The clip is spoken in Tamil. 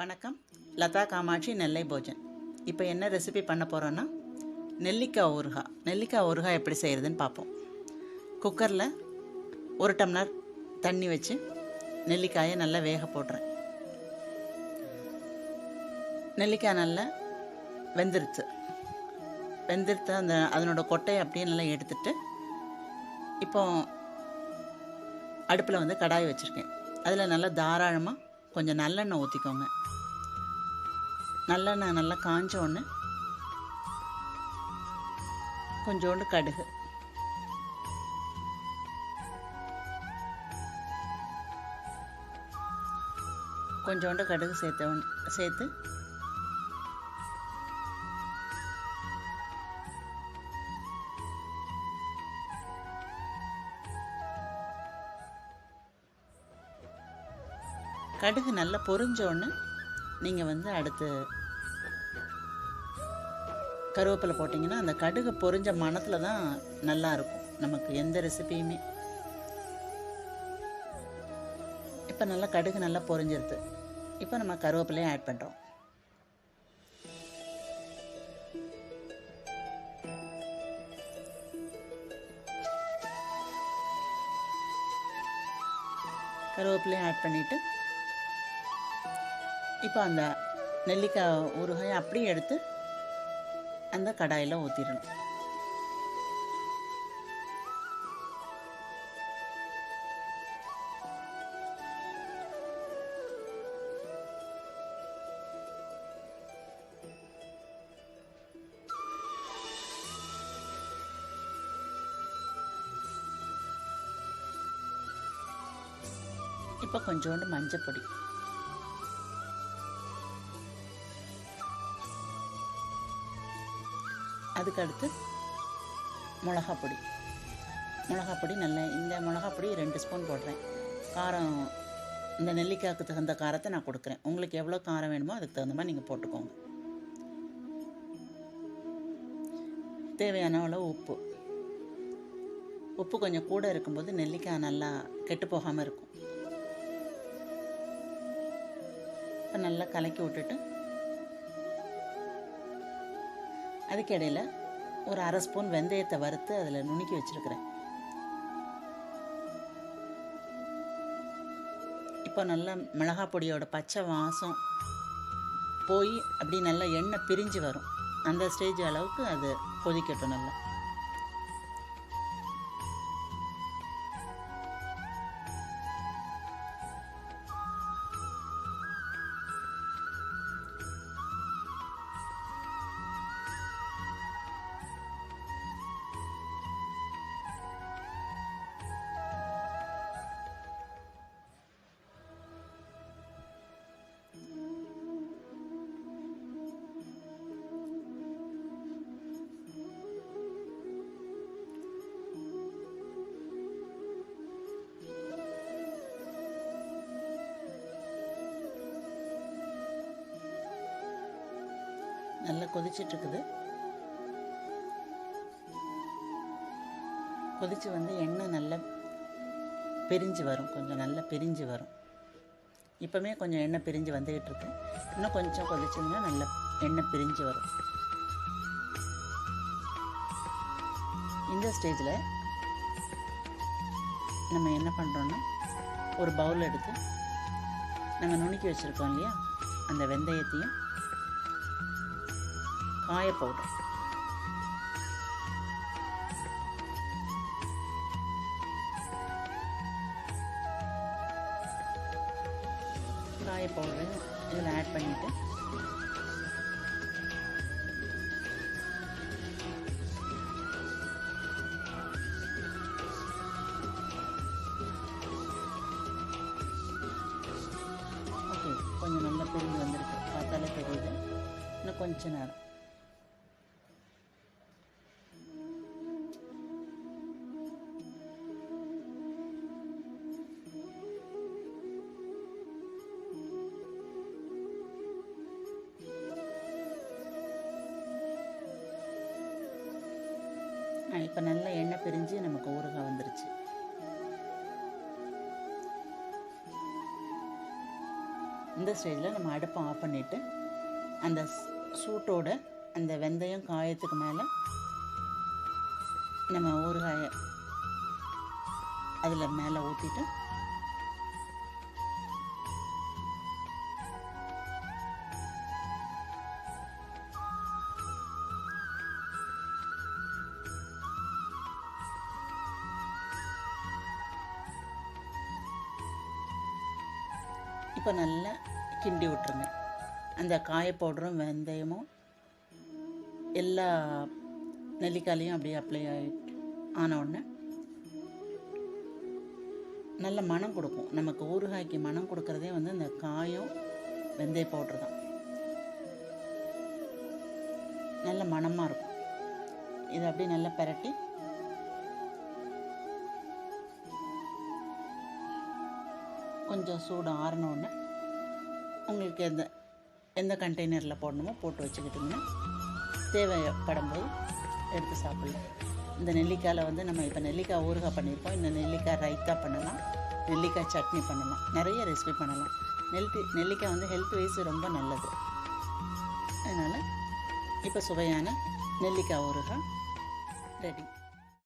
வணக்கம். லதா காமாட்சி, நெல்லை போஜன். இப்போ என்ன ரெசிபி பண்ண போகிறோன்னா, நெல்லிக்காய் ஊறுகாய். நெல்லிக்காய் ஊறுகாய் எப்படி செய்கிறதுன்னு பார்ப்போம். குக்கரில் 1 டம்ளர் தண்ணி வச்சு நெல்லிக்காயை நல்லா வேக போடுறேன். நெல்லிக்காய் நல்லா வெந்துருச்சு. அதனோட கொட்டையை அப்படியே நல்லா எடுத்துட்டு, இப்போ அடுப்பில் வந்து கடாய் வச்சுருக்கேன். அதில் நல்லா தாராளமாக கொஞ்சம் நல்லெண்ணெய் ஊற்றிக்கோங்க. நல்லெண்ணெய் நல்லா காஞ்ச உடனே கொஞ்சோண்டு கடுகு, சேர்த்து கடுகு நல்லா பொரிஞ்ச உடனே நீங்கள் வந்து அடுத்து கருவேப்பிலை போட்டிங்கன்னா அந்த கடுகு பொரிஞ்ச மணத்தில் தான் நல்லாயிருக்கும் நமக்கு எந்த ரெசிபியுமே. இப்போ நல்லா கடுகு நல்லா பொரிஞ்சிருது. இப்போ நம்ம கருவேப்பிலையும் ஆட் பண்ணுறோம். கருவேப்பிலையும் ஆட் பண்ணிவிட்டு இப்போ அந்த நெல்லிக்காய் ஊறுகாயை அப்படியே எடுத்து அந்த கடாயில் ஊற்றிடணும். இப்போ கொஞ்சோண்டு மஞ்சள் பொடி, அதுக்கடுத்து மிளகாப்பொடி நல்லா, இந்த மிளகாப்பொடி 2 ஸ்பூன் போடுறேன். காரம் இந்த நெல்லிக்காய்க்கு தகுந்த காரத்தை நான் கொடுக்குறேன். உங்களுக்கு எவ்வளோ காரம் வேணுமோ அதுக்கு தகுந்த மாதிரி நீங்கள் போட்டுக்கோங்க. தேவையான அளவு உப்பு கொஞ்சம் கூட இருக்கும்போது நெல்லிக்காய் நல்லா கெட்டு போகாமல் இருக்கும். இப்போ நல்லா கலக்கி விட்டுட்டு அதுக்கு இடையில் ஒரு 1/2 ஸ்பூன் வெந்தயத்தை வறுத்து அதில் நுணுக்கி வச்சுருக்கிறேன். இப்போ நல்லா மிளகாய் பொடியோட பச்சை வாசம் போய் அப்படி நல்லா எண்ணெய் பிரிஞ்சு வரும். அந்த ஸ்டேஜ் அளவுக்கு அது கொதிக்கட்டும் நல்லா. நல்லா கொதிச்சிட்ருக்குது. கொதித்து வந்து எண்ணெய் நல்லா பிரிஞ்சு வரும், கொஞ்சம் நல்லா பிரிஞ்சு வரும். இப்போமே கொஞ்சம் எண்ணெய் பிரிஞ்சு வந்துக்கிட்டு இருக்கு. இன்னும் கொஞ்சம் கொதிச்சதுன்னா நல்லா எண்ணெய் பிரிஞ்சு வரும். இந்த ஸ்டேஜில் நம்ம என்ன பண்ணுறோன்னா, ஒரு பவுல் எடுத்து நம்ம நுணுக்கி வச்சுருக்கோம் இல்லையா, அந்த வெந்தயத்தையும் காய பவுடர், இதில் ஆட் பண்ணிவிட்டு ஓகே, கொஞ்சம் நல்லா பிரிஞ்சு வந்திருக்கு, பார்த்தாலே தெரியுது. இன்னும் கொஞ்ச நேரம் இப்போ நல்லா எண்ணெய் பிரிஞ்சு நமக்கு ஊறுகாய் வந்துருச்சு. இந்த அந்த ஸ்டேஜில் நம்ம அடுப்பை ஆஃப் பண்ணிவிட்டு அந்த சூட்டோட அந்த வெந்தயம் காயத்துக்கு மேலே நம்ம ஊறுகாயை அதில் மேலே ஊற்றிட்டு இப்போ நல்லா கிண்டி விட்டுருங்க. அந்த காய பவுடரும் வெந்தயமும் எல்லா நெல்லிக்காயிலையும் அப்படியே அப்ளை ஆன உடனே நல்ல மணம் கொடுக்கும். நமக்கு ஊறுகாய்க்கு மணம் கொடுக்குறதே வந்து இந்த காயம் வெந்தய பவுட்ரு தான். நல்ல மணமாக இருக்கும். இதை அப்படியே நல்லா பிரட்டி கொஞ்சம் சூடு ஆறினோடனே உங்களுக்கு எந்த கண்டெய்னரில் போடணுமோ போட்டு வச்சுக்கிட்டிங்கன்னா தேவைப்படும் போது எடுத்து சாப்பிடலாம். இந்த நெல்லிக்காயில் வந்து நம்ம இப்போ நெல்லிக்காய் ஊறுகாய் பண்ணியிருக்கோம். இந்த நெல்லிக்காய் ரைத்தா பண்ணலாம், நெல்லிக்காய் சட்னி பண்ணலாம், நிறைய ரெசிபி பண்ணலாம். நெல்லிக்காய் வந்து ஹெல்த் வைஸ் ரொம்ப நல்லது. அதனால் இப்போ சுவையான நெல்லிக்காய் ஊறுகாய் ரெடி.